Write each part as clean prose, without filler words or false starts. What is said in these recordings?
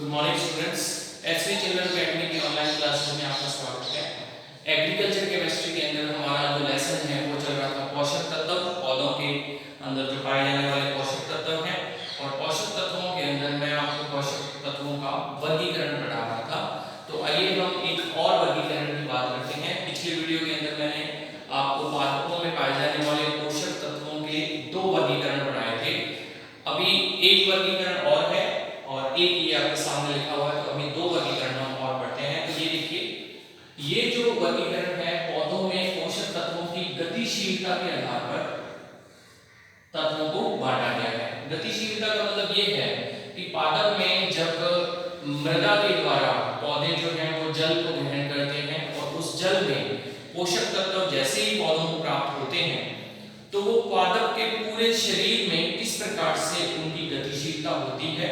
Good morning students, SV children academy की online classroom में आपका स्वागत है। एग्रीकल्चर केमिस्ट्री के अंदर हमारा जो लेसन है वो चल रहा था पोषक तत्व, पौधों के अंदर जो पाए जाने वाले पोषक तत्व हैं, और पोषक तत्वों के अंदर मैं आपको पोषक तत्वों का वर्गीकरण पढ़ा रहा था। तो आइए हम एक और वर्गीकरण की बात करते हैं। पिछले वीडियो के अंदर मैंने आपको पादपों में पाए जाने वाले पोषक तत्वों के दो वर्गीकरण पढ़ाए थे। अभी एक वर्गीकरण और है और एक ये आपके सामने लिखा हुआ है, तो अभी दो वर्गीकरण हम और पढ़ते हैं। तो ये देखिए, ये जो वर्गीकरण है पौधों में पोषक तत्वों की गतिशीलता के आधार पर तत्वों को बांटा गया है। गतिशीलता का मतलब ये है कि पादप में जब मृदा के द्वारा पौधे जो हैं वो जल को ग्रहण करते हैं और उस जल में पोषक तत्व जैसे ही पौधों को प्राप्त होते हैं तो वो पादप के पूरे शरीर में किस प्रकार से उनकी गतिशीलता होती है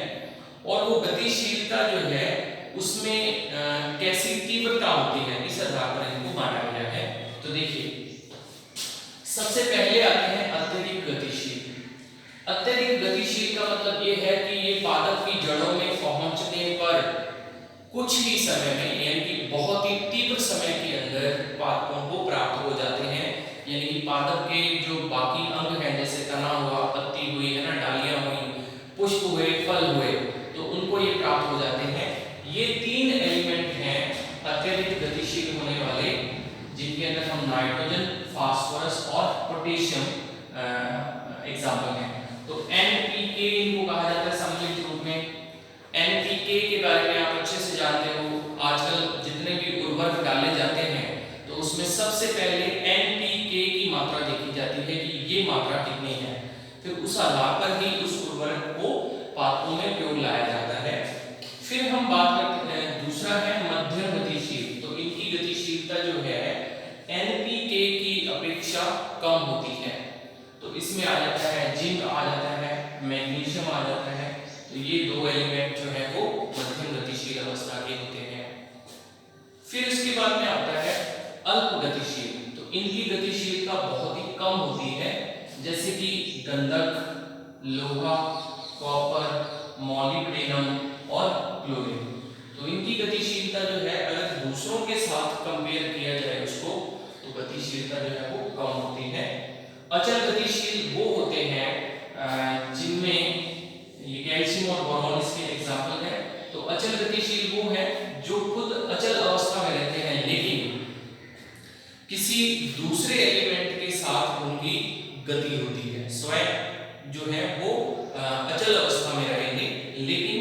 और वो गतिशीलता जो है उसमें कैसी तीव्रता होती है, इस आधार पर इनको बांटा गया है। तो देखिए, सबसे पहले आते हैं अत्यधिक गतिशील। अत्यधिक गतिशील का मतलब ये है कि ये पादप की जड़ों में पहुंचने पर कुछ ही समय में, यानी कि बहुत ही तीव्र समय के अंदर पादपों को प्राप्त हो जाते हैं। यानी कि पादप के जो बाकी अंग हैं, जैसे तना हुआ, पत्ती हुई है ना, डालियां हुई, पुष्प हुए, फल हुए, तो उनको ये प्राप्त हो जाते हैं। ये तीन एलिमेंट हैं अत्यधिक गतिशील होने वाले, जिनके अंदर हम नाइट्रोजन, फास्फोरस और पोटेशियम एग्जाम्पल हैं। तो एनपीके इनको कहा जाता है सम्मिलित रूप में। एनपीके के बारे में आप अच्छे से जानते हो। आजकल जितने भी उर्वरक डाले जाते हैं तो उसमें सबसे पहले एनपीके की मात्रा देखी जाती है कि ये मात्रा कितनी है, फिर उस आधार पर ही उस उर्वरक को पादपों में प्रयोग लाया जाता है। फिर हम बात करते हैं, दूसरा है मध्यम गतिशील। तो इनकी गतिशीलता जो है एनपीके की अपेक्षा कम होती है। तो इसमें आ जाता है जिंक, आ जाता है मैग्नीशियम, आ जाता है। तो ये दो एलिमेंट जो है वो मध्यम गतिशील अवस्था के होते हैं। फिर इसके बाद में आता है अल्प गतिशील। तो इनकी गतिशीलता बहुत ही कम होती है, जैसे कि गंधक, लोहा, कॉपर, मॉलिब्डेनम और क्लोरीन। तो इनकी गतिशीलता जो है अगर दूसरों के साथ कंपेयर किया जाए उसको, तो गतिशीलता जो है वो कम होती है। अचल गतिशील वो होते हैं जिनमें ये कैल्शियम और बोरॉन इसके एग्जाम्पल है। तो अचल गतिशील वो है जो खुद अचल अवस्था में रहते हैं, लेकिन किसी दूसरे एलिमेंट के साथ उनकी गति होती है। स्वयं जो है वो अचल अवस्था में रहेंगे, लेकिन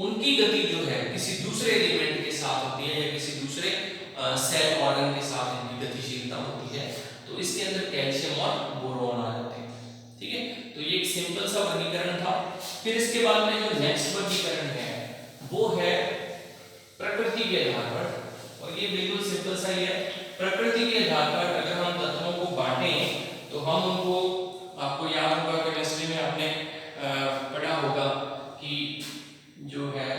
उनकी गति जो है किसी दूसरे एलिमेंट के साथ होती है या किसी दूसरे सेल ऑर्गन के साथ उनकी गतिशीलता होती है। तो इसके अंदर कैल्शियम और बोरॉन आ जाते हैं। ठीक है, तो ये एक सिंपल सा वर्गीकरण था। फिर इसके बाद में जो नेक्स्ट वर्गीकरण है वो है प्रकृति के आधार पर, और ये बिल्कुल सिंपल सा ही है। प्रकृति के आधार पर अगर हम तत्वों को बांटें तो हम उनको, आपको याद होगा केमिस्ट्री में आपने पढ़ा होगा कि जो है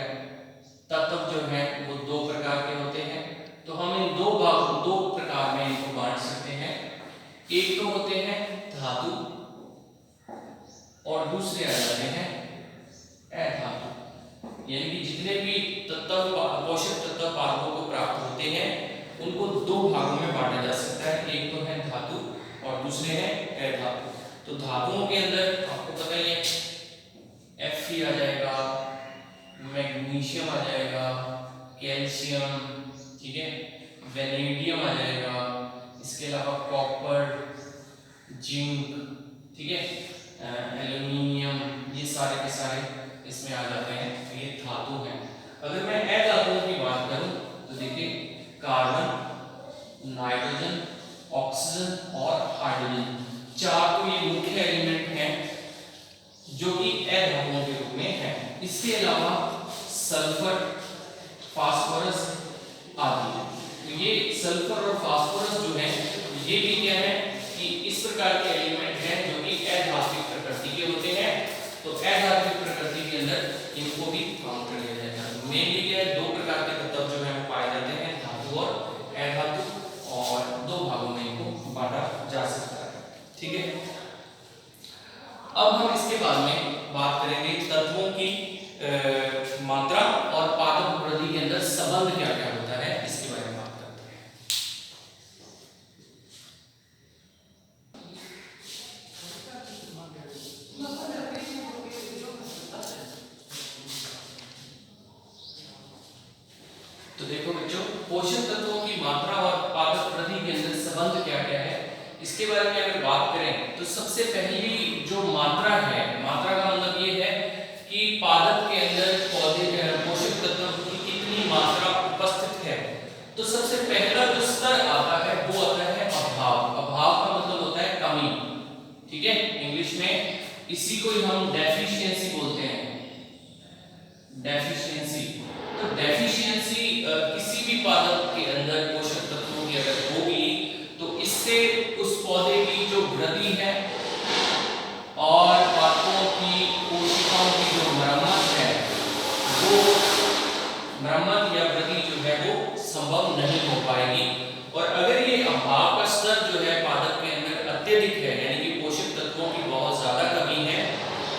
तत्व जो है वो दो प्रकार के होते हैं। तो हम इन दो प्रकार में इनको बांट सकते हैं। एक तो होते हैं धातु और दूसरे आ जाते हैं अधातु। यानी कि जितने भी तत्व, पोषक तत्व पादपों को प्राप्त होते हैं उनको दो भागों में बांटा जा सकता है। एक तो है धातु और दूसरे हैं अधातु। तो धातुओं के अंदर आपको पता ही है Fe आ जाएगा, मैग्नीशियम आ जाएगा, कैल्शियम, ठीक है, वेनेडियम आ जाएगा, इसके अलावा कॉपर, जिंक, ठीक है, एल्युमिनियम, ये सारे के सारे इसमें आ जाते हैं। तो ये धातु हैं। अगर मैं अधातुओं की बात करूं तो देखिए, कार्बन, नाइट्रोजन, ऑक्सीजन और हाइड्रोजन, चार तो ये मुख्य एलिमेंट हैं जो कि अधातुओं के रूप में है। इसके अलावा सल्फर, फास्फोरस आदि। तो ये सल्फर और फास्फोरस जो है ये भी क्या है कि इस प्रकार के एलिमेंट हैं जो कि अधात्विक प्रकृति के होते हैं। तो अधात्विक प्रकृति के अंदर इनको भी काउंट कर लिया जाएगा। तो मेनली क्या है, दो प्रकार के तत्व जो है वो पाए जाते हैं, धातु और अधातु, और दो भागों में इनको बांटा जा सकता है। ठीक है, अब हम इसके बाद में बात करेंगे तत्वों की मात्रा संबंध क्या क्या होता है इसके बारे में बात करते हैं। तो देखो बच्चों, पोषक तत्वों की मात्रा और पादप वृद्धि के अंदर संबंध क्या क्या है इसके बारे में अगर बात करें तो सबसे पहली जो मात्रा है, मात्रा का मतलब ये है कि पादप के अंदर पौधे पोषक तत्वों की कितनी मात्रा उपस्थित है। तो सबसे पहला जो स्तर आता है वो आता है अभाव। अभाव का मतलब होता है कमी, ठीक है, इंग्लिश में इसी को हम डेफिशिएंसी बोलते हैं, डेफिशिएंसी। तो डेफिशिएंसी किसी भी पादप के अंदर पोषक तत्वों की अगर होगी तो इससे उस पौधे की जो वृद्धि है और पादपों की कोशिकाओं की जो मरम्मत है, वो मरम्मत या वृद्धि जो है वो संभव नहीं हो पाएगी। और अगर ये अभाव का स्तर जो है पादप के अंदर अत्यधिक है, यानी कि पोषक तत्वों की बहुत ज्यादा कमी है,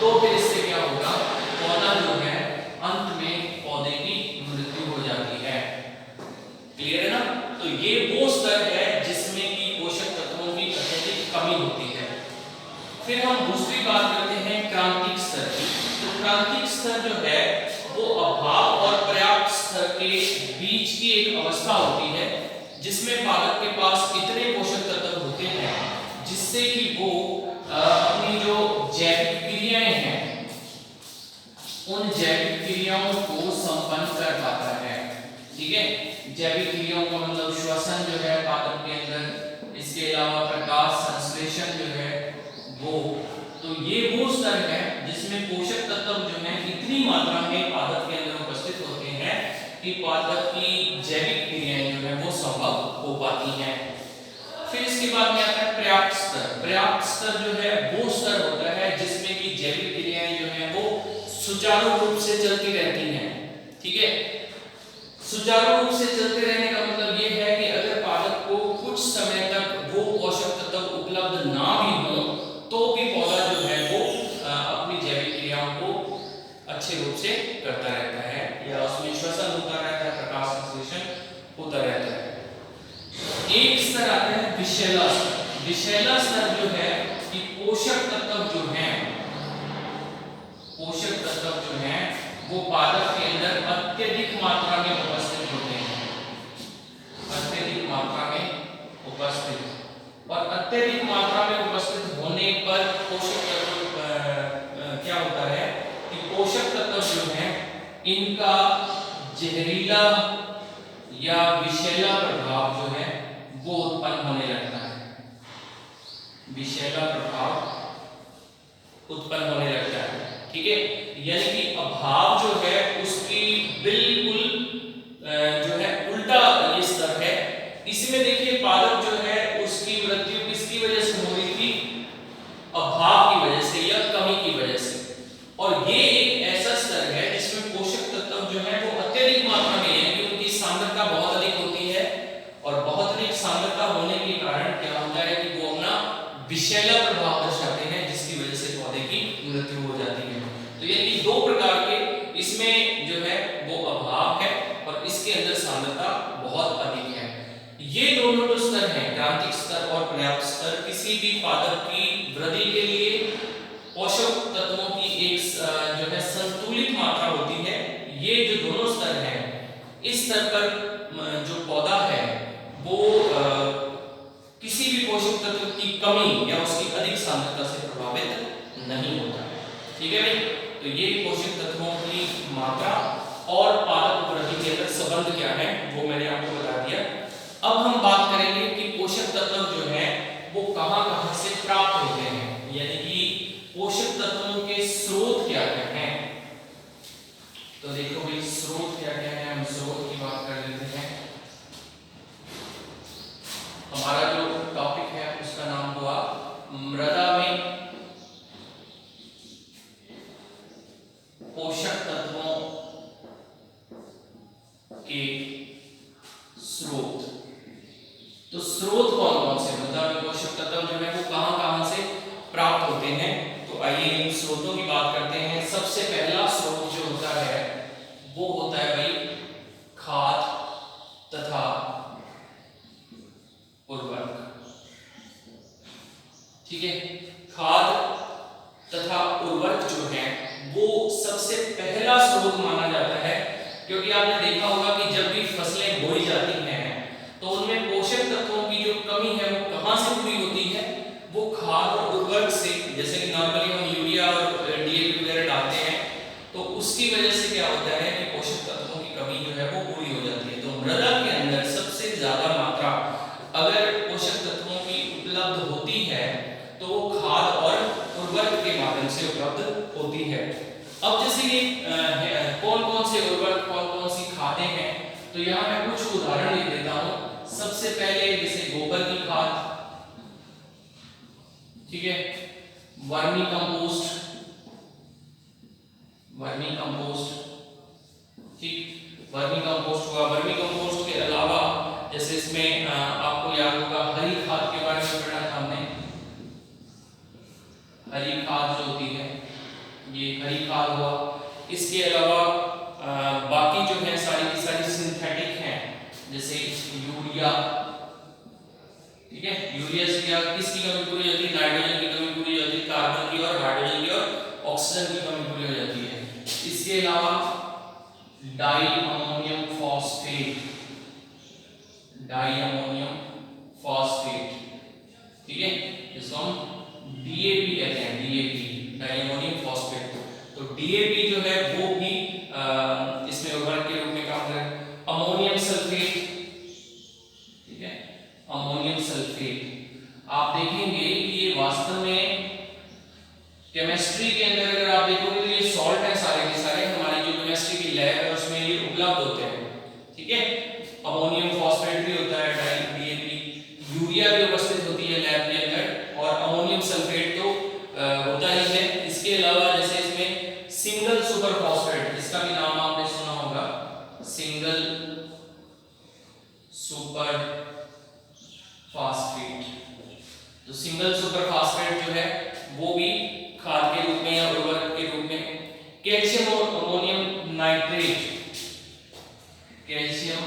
तो फिर इससे क्या होगा, पौधा जो है अंत में पौधे की मृत्यु हो जाती है। क्लियर है ना? तो ये वो स्तर है जिसमें कि पोषक तत्वों की अत्यधिक कमी होती है। फिर हम दूसरी बात करते हैं क्रांतिक स्तर की। तो क्रांतिक स्तर जो है वो अभाव और पर्याप्त स्तर के बीच की एक अवस्था होती है जिसमें पादप के पास इतने पोषक तत्व होते हैं जिससे कि वो अपनी जो जैविक क्रियाएं हैं उन जैविक क्रियाओं को संपन्न कर पाता है। ठीक है, जैविक क्रियाओं का मतलब श्वसन जो है पादप के अंदर, इसके अलावा प्रकाश संश्लेषण जो है वो। तो ये वो स्तर है जिसमें पोषक तत्व जो है इतनी मात्रा में पादप के अंदर उपस्थित होते हैं कि पादप की जैविक क्रियाएं जो है वो संभव हो पाती हैं। फिर इसके बाद में आता है पर्याप्त स्तर। पर्याप्त स्तर जो है वो स्तर होता है जिसमें कि जैविक क्रियाएं जो है वो सुचारू रूप से चलती रहती हैं। ठीक है, सुचारू रूप से चलते रहने का मतलब ये है कि अगर पादप को कुछ समय तक वो पोषक तत्व उपलब्ध ना भी हो तो भी पौधा जो है वो अपनी जैविक क्रियाओं को अच्छे रूप से करता रहता है, या उसमें श्वसन होता रहता है, प्रकाश संश्लेषण होता रहता है। एक स्तर आता है विषैला स्तर। विषैला स्तर जो है कि पोषक तत्व जो है वो पादप के अंदर अत्यधिक मात्रा में उपस्थित होते हैं, अत्यधिक मात्रा में उपस्थित। और अत्यधिक मात्रा में उपस्थित होने पर पोषक तत्व क्या होता है कि पोषक तत्व जो है इनका जहरीला या विषैला प्रभाव जो है वो उत्पन्न होने लगता है, विषैला प्रभाव उत्पन्न होने लगता है। ठीक है, यानी कि अभाव जो है उसकी बिल्कुल जो है उल्टा ये स्तर है। इसमें देखिए पादप जो है उसकी मृत्यु किसकी वजह से हो रही थी, अभाव की वजह से या कमी की वजह से। और ये एक ऐसा स्तर है जिसमें पोषक तत्व जो है वो अत्यधिक मात्रा में, यानी कि उनकी सांद्रता बहुत अधिक होती है, और बहुत अधिक सांद्रता होने के कारण क्या होता है कि वो अपना विषैला प्रभाव दर्शाते हैं जिसकी वजह से पौधे की मृत्यु हो जाती है। तो ये दो प्रकार के इसमें जो है वो अभाव है और इसके अंदर सांद्रता बहुत अधिक है। ये दोनों जो स्तर हैं, क्रांतिक स्तर और पर्याप्त स्तर, किसी भी पादप की वृद्धि के लिए पोषक तत्वों की एक जो है संतुलित मात्रा होती है। ये जो दोनों स्तर हैं, इस स्तर पर जो पौधा है वो किसी भी पोषक तत्व की कमी या उसकी अधिक सांद्रता से प्रभावित नहीं होता। ठीक है भाई, तो ये पोषक तत्वों की मात्रा और पादप वृद्धि के अंदर संबंध क्या है वो मैंने आपको बता दिया। अब हम बात करेंगे कि पोषक तत्व जो है वो कहां-कहां से प्राप्त होते हैं, यानी कि पोषक तत्वों के स्रोत क्या क्या हैं। तो देखो भाई स्रोत क्या क्या है, हम स्रोत की बात कर लेते हैं। हमारा जो टॉपिक है उसका नाम हुआ मृदा में पोषक तत्वों के स्रोत। तो स्रोत कौन कौन से, मृदा में पोषक तत्व जो है वो कहां-कहां से प्राप्त होते हैं। तो आइए इन स्रोतों की बात करते हैं। सबसे पहला स्रोत जो होता है वो होता है भाई खाद तथा उर्वरक। ठीक है, खाद तथा उर्वरक जो है वो सबसे पहला स्रोत माना जाता है, क्योंकि आपने देखा होगा कि जब भी फसलें बोई जाती हैं तो उनमें पोषक तत्वों की जो कमी है वो कहां से पूरी होती है, वो खाद और उर्वरक से। जैसे कि नॉर्मली हम यूरिया और डीएपी वगैरह डालते हैं तो उसकी वजह से क्या होता है कि पोषक तत्वों की कमी जो है वो पूरी हो जाती है। तो मृदा के अंदर सबसे ज्यादा मात्रा अगर पोषक तत्वों की उपलब्ध होती है तो वो खाद और उर्वरक के माध्यम से उपलब्ध होती है। अब जैसे ये कौन कौन से उर्वरक, कौन कौन सी खादें हैं, तो यहाँ मैं कुछ उदाहरण लिख देता हूँ। सबसे पहले जैसे गोबर की खाद, ठीक है, वर्मी कंपोस्ट, ठीक, वर्मी कंपोस्ट हुआ। वर्मी कंपोस्ट के अलावा जैसे इसमें आपको याद होगा हरी खाद के बारे में पढ़ा था हमने। हरी खाद जो होती है ये हरी खाद हुआ। इसके अलावा बाकी जो है सारी की सारी सिंथेटिक हैं, जैसे यूरिया, ठीक है, यूरिया से क्या किसकी कमी पूरी होती है, नाइट्रोजन की कमी पूरी होती है, कार्बन की और हाइड्रोजन की और ऑक्सीजन की कमी पूरी हो जाती है। इसके अलावा डाई अमोनियम फॉस्फेट, ठीक है, इसको हम डीएपी कहते हैं, डीएपी डाई अमोनियम फॉस्फेट। तो डीएपी जो है वो भी इसमें उर्वरक के रूप में काम करे। अमोनियम सल्फेट, ठीक है, अमोनियम सल्फेट आप देखेंगे कि ये वास्तव में केमिस्ट्री के अंदर अगर आप देखोगे तो ये सॉल्ट है सारे के सारे, हमारी जो केमिस्ट्री की लैब है उसमें ये उपलब्ध होते हैं। ठीक है, अमोनियम फॉस्फेट भी होता है, डाई डीएपी, यूरिया भी उपस्थित होती है लैब के अंदर, और अमोनियम सल्फेट तो होता ही है। इसके अलावा जैसे इसमें सिंगल सुपर फॉस्फेट, इसका भी नाम आपने सुना होगा, सिंगल सुपर फास्फेट। तो सिंगल सुपर फास्फेट जो है वो भी खाद के रूप में या उर्वरक के रूप में। Calcium ammonium nitrate, calcium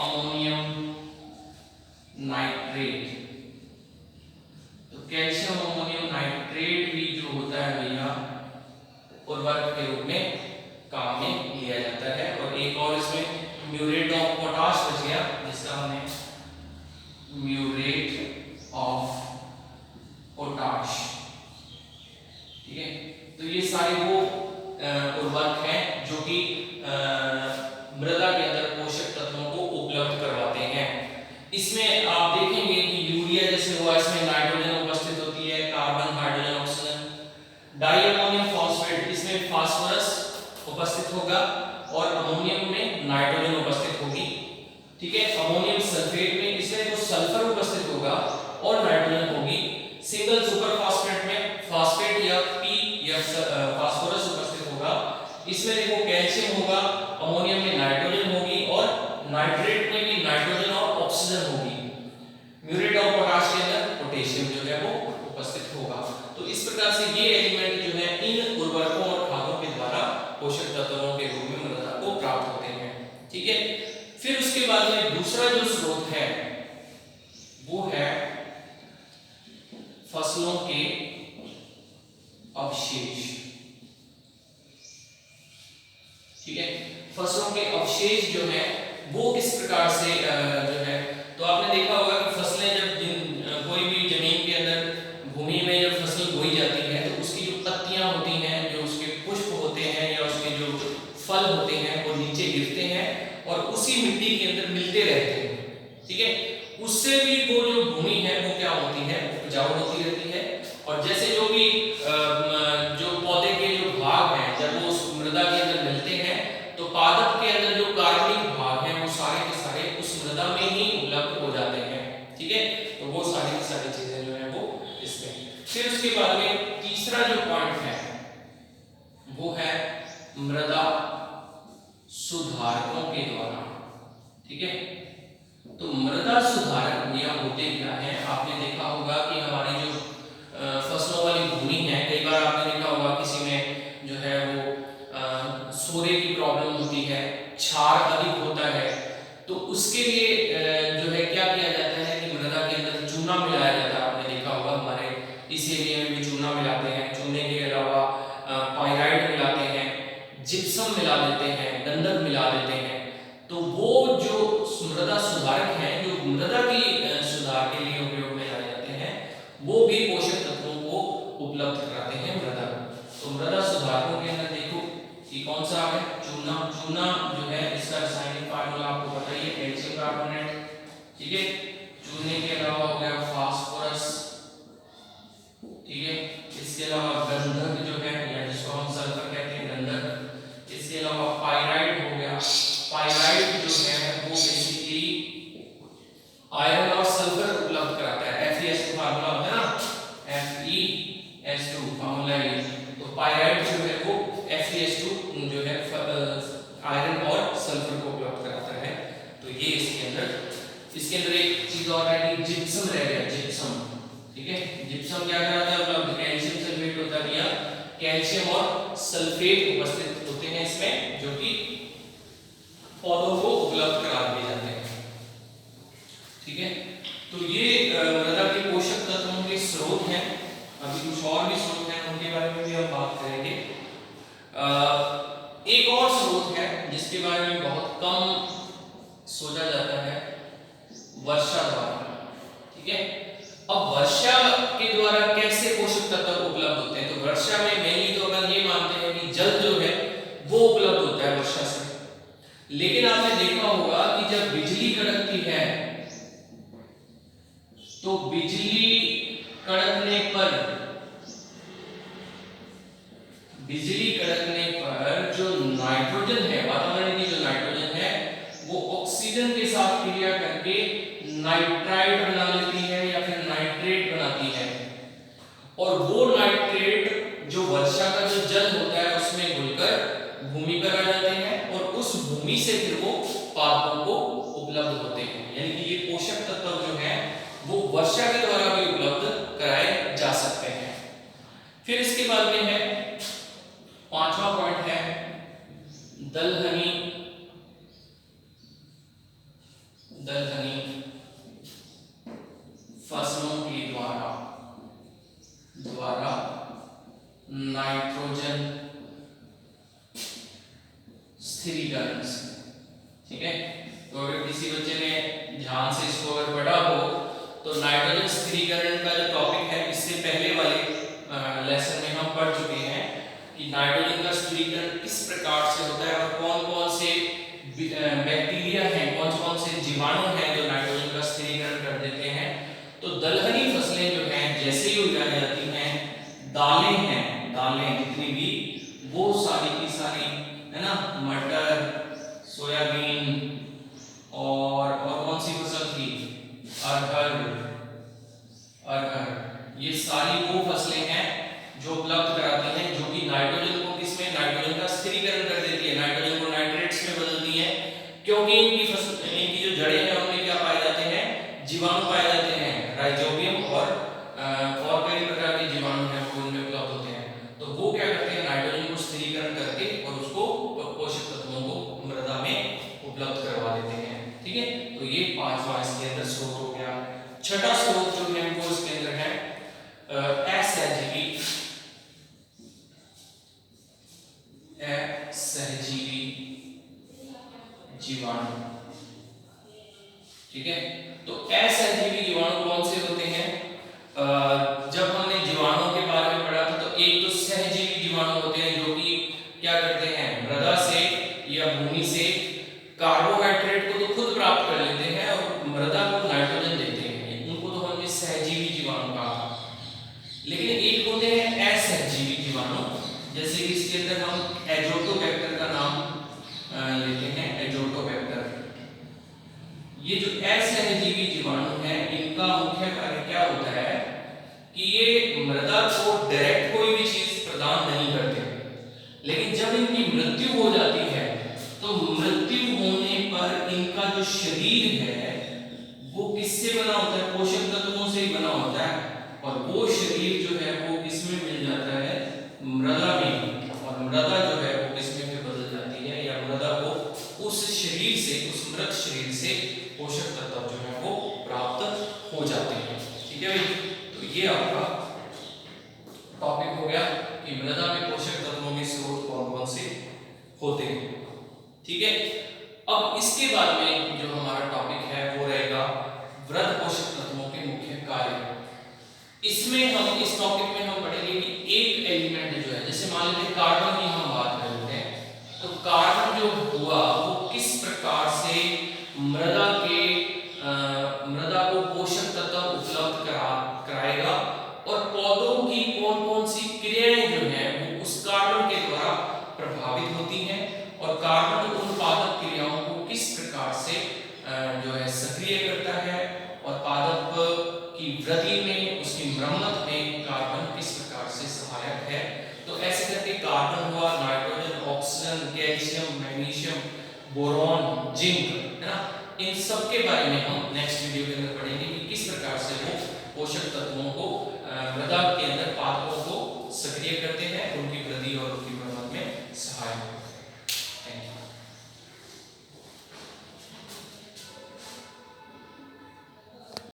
ammonium nitrate, तो कैल्शियम अमोनियम नाइट्रेट भी जो होता है भैया उर्वरक के रूप में काम में लिया जाता है। और एक और इसमें म्यूरेट ऑफ पोटाश बच गया, जिसका हमने म्यूरेट ऑफ पोटाश, ठीक है। तो ये सारे वो उर्वरक हैं जो कि मृदा के अंदर पोषक तत्वों को उपलब्ध करवाते हैं। इसमें आप देखेंगे कि यूरिया जैसे हुआ, इसमें नाइट्रोजन उपस्थित होती है, carbon, hydrogen, oxygen. Di ammonium phosphate, इसमें फास्फोरस उपस्थित होगा और अमोनियम में नाइट्रोजन उपस्थित होगी, ठीक है। अमोनियम सल्फेट में इसमें तो सल्फर उपस्थित होगा और नाइट्रोजन होगी। सिंगल सुपर फास्फेट में फास्फेट या पी या फास्फोरस उपस्थित होगा। इसमें देखो कैल्शियम होगा, अमोनियम में नाइट्रोजन होगी और नाइट्रेट में भी नाइट्रोजन और ऑक्सीजन होगी। म्यूरेट ऑफ पोटाश के अंदर पोटेशियम जो है वो उपस्थित होगा। तो इस प्रकार से ये एलिमेंट जो है इन उर्वरकों और खादों के द्वारा पोषक तत्वों के रूप में मृदा को प्राप्त होते हैं, ठीक है। फिर उसके बाद में दूसरा जो स्रोत है वो है फसलों के अवशेष, ठीक है। फसलों के अवशेष जो है वो किस प्रकार से जो है, तो आपने देखा होगा कि फसलें जब कोई भी जमीन के अंदर भूमि में जब फसल बोई जाती है तो उसकी जो पत्तियां होती हैं, जो उसके पुष्प होते हैं या उसके जो फल होते हैं वो नीचे गिरते हैं और उसी मिट्टी के अंदर मिलते रहते हैं, ठीक है। उससे भी वो जो भूमि है वो क्या होती है, उपजाऊ होती रहती है। और जैसे जो भी जो पौधे के जो भाग हैं जब वो उस मृदा के अंदर मिलते हैं तो पादप के अंदर जो कार्बनिक भाग हैं वो सारे के सारे उस मृदा में ही उपलब्ध हो जाते हैं, ठीक है। तो वो सारी की सारी चीजें जो है वो इसमें। फिर उसके बाद में तीसरा जो पॉइंट है वो है मृदा सुधारकों के द्वारा, ठीक है। तो मृदा सुधारक या होते क्या है, आपने देखा होगा कि हमारी जो फसलों वाली भूमि है, कई बार आपने देखा होगा किसी में जो है वो सोरे की प्रॉब्लम होती है, क्षार अधिक होता उसके लिए जो है क्या किया जाता है कि मृदा के अंदर चूना मिलाया जाता है। आपने देखा होगा हमारे इस एरिया में भी चूना मिलाते हैं। चूने के अलावा पाइराइट मिलाते हैं, जिप्सम मिला देते हैं, गंधक मिला देते हैं। तो वो जो मृदा सुधारक हैं जो मृदा की सुधार के लिए उपयोग में लाए जाते हैं, वो भी पोषक तत्वों को उपलब्ध कराते हैं मृदा को। तो मृदा सुधारकों के अंदर देखो ये कौन सा है, चूना। चूना जो है इसका रासायनिक फार्मूला आपको पता ही है, कैल्शियम कार्बोनेट, ठीक है। चूने के अलावा हो गया फास्फोरस, ठीक है। इसके अलावा गंधक जो है या जिसको हम सल्फर कहते हैं, गंधक। इसके अलावा पाइराइट हो गया। पाइराइट जो है वो बेसिकली आयरन और सल्फर उपलब्ध कराता है। FeS2 फार्मूला होता है ना, FeS2 फार्मूला ये। तो पाइराइट जो है वो FeS2 जो है आयरन और सल्फर को उपलब्ध कराता है। तो ये इसके अंदर एक चीज और है कि जिप्सम रह गया, जिप्सम, ठीक है। जिप्सम क्या कराता है उपलब्ध, कैल्शियम सल्फेट होता है, या कैल्शियम और सल्फेट उपस्थित होते हैं इसमें, जो कि पौधों को उपलब्ध करा दिए जाते हैं, ठीक है। तो ये मृदा के पोषक तत्वों के स्रोत हैं। अभी कुछ और भी स्रोत हैं, उनके बारे में भी हम बात करेंगे। एक और स्रोत है जिसके बारे में बहुत कम सोचा जाता है, वर्षा द्वारा, ठीक है। अब वर्षा के द्वारा कैसे पोषक तत्व उपलब्ध होते हैं, तो वर्षा में मेनली तो अपन ये मानते हैं कि जल जो है वो उपलब्ध होता है वर्षा से। लेकिन आपने देखा होगा कि जब बिजली कड़कती है तो बिजली कड़कने पर जो नाइट्रोजन है, वातावरण की जो नाइट्रोजन है, वो ऑक्सीजन के साथ क्रिया करके नाइट्राइड बना लेती है या फिर नाइट्रेट बनाती है। और वो नाइट्रेट जो वर्षा का जो जल होता है उसमें घुलकर भूमि पर आ जाते हैं और उस भूमि से फिर वो पादपों को उपलब्ध होते हैं। यानी कि ये पोषक तत्व जो है वो वर्षा के द्वारा भी उपलब्ध कराए जा सकते हैं। फिर इसके बाद में है पांचवा पॉइंट है दलहनी। दलहनी फसलों के द्वारा नाइट्रोजन स्थिरीकरण, ठीक है। तो अगर किसी बच्चे ने ध्यान से इसको अगर पढ़ा हो तो नाइट्रोजन स्थिरीकरण का जो टॉपिक है, इससे पहले वाले लेसन में हम पढ़ चुके हैं कि नाइट्रोजन का स्थिरीकरण किस प्रकार से होता है और कौन कौन से बैक्टीरिया हैं, कौन कौन से जीवाणु हैं जो नाइट्रोजन का स्थिरीकरण कर देते हैं। तो दलहनी फसलें जो हैं जैसे ही उगाई जाती हैं, दालें हैं, दालें जितनी भी वो सारी की सारी है ना, मटर, सोयाबीन और कौन सी फसल थी, अरहर, ये सारी वो फसलें हैं जो उपलब्ध कराती हैं, जो कि नाइट्रोजन को किसमें, नाइट्रोजन का स्थिरीकरण कर देती है, नाइट्रोजन को नाइट्रेट्स में बदलती है। क्योंकि इनकी जो जड़ें हैं उनमें क्या पाए जाते हैं, जीवाणु पाए जाते हैं, राइजोबियम और कई प्रकार के जीवाणु हैं वो उनमें उपलब्ध होते हैं। तो वो क्या करते हैं, नाइट्रोजन को स्थिरीकरण करके और उसको पोषक तत्वों को मृदा में उपलब्ध करवा देते हैं, ठीक है। तो ये पांचवा इसके अंदर स्रोत हो गया। छठा स्रोत जो है वो इसके अंदर है असहजीवी जीवाणु, ठीक है। तो असहजीवी जीवाणु कौन से होते हैं, जब हमने जीवाणुओं के बारे में पढ़ा था तो एक तो सहजीवी जीवाणु होते हैं जो कि क्या करते हैं, मृदा से या भूमि से कार्बोहाइड्रेट को तो खुद प्राप्त कर लेते हैं और मृदा को नाइट्रोजन देते हैं, उनको तो हमने सहजीवी जीवाणु कहा। लेकिन एक होते हैं असहजीवी जीवाणु, जैसे कि इसके अंदर हम एजोटोबैक्टर का नाम लेते हैं, एजोटोबैक्टर। ये जो असहजीवी जीवाणु हैं इनका मुख्य कार्य क्या होता है कि ये मृदा को डायरेक्ट कोई भी चीज प्रदान नहीं करते, लेकिन जब इनकी मृत्यु हो जाती है तो मृत्यु होने पर इनका जो शरीर है वो किससे बना होता है, पोषक तत्वों से ही बना होता है। और वो शरीर जो है वो किसमें मिल जाता है, मृदा में, और मृदा जो है वो किसमें फिर बदल जाती है, या मृदा को उस शरीर से, उस मृत शरीर से कि मृदा में पोषक तत्वों के स्रोत कौन कौन से होते हैं। ठीक है, अब इसके बाद में जो हमारा टॉपिक है वो रहेगा वृहद पोषक तत्वों के मुख्य कार्य। इसमें हम इस टॉपिक में हम पढ़ेंगे कि एक एलिमेंट जो है, जैसे मान लीजिए कार्बन की हम बात कर रहे हैं, तो कार्बन जो हुआ वो किस प्रकार से मृदा को पोषक तत्व उपलब्ध कराएगा और पौधों की कौन कौन सी क्रियाएं जो हैं वो उस कार्बन के द्वारा प्रभावित होती हैं और कार्बन उत्पादक क्रियाओं को किस प्रकार से जो है सक्रिय करता है और पादप की वृद्धि में, उसकी मरम्मत में कार्बन किस प्रकार से सहायक है। तो ऐसे करके कार्बन हुआ, nitrogen, oxygen, calcium, magnesium, boron, zinc, है ना, इन सब के बारे में हम नेक्स्ट वीडियो के अंदर पढ़ेंगे कि किस प्रकार से वो पोषक तत्वों को मृदा के अंदर पादपों को सक्रिय करते हैं।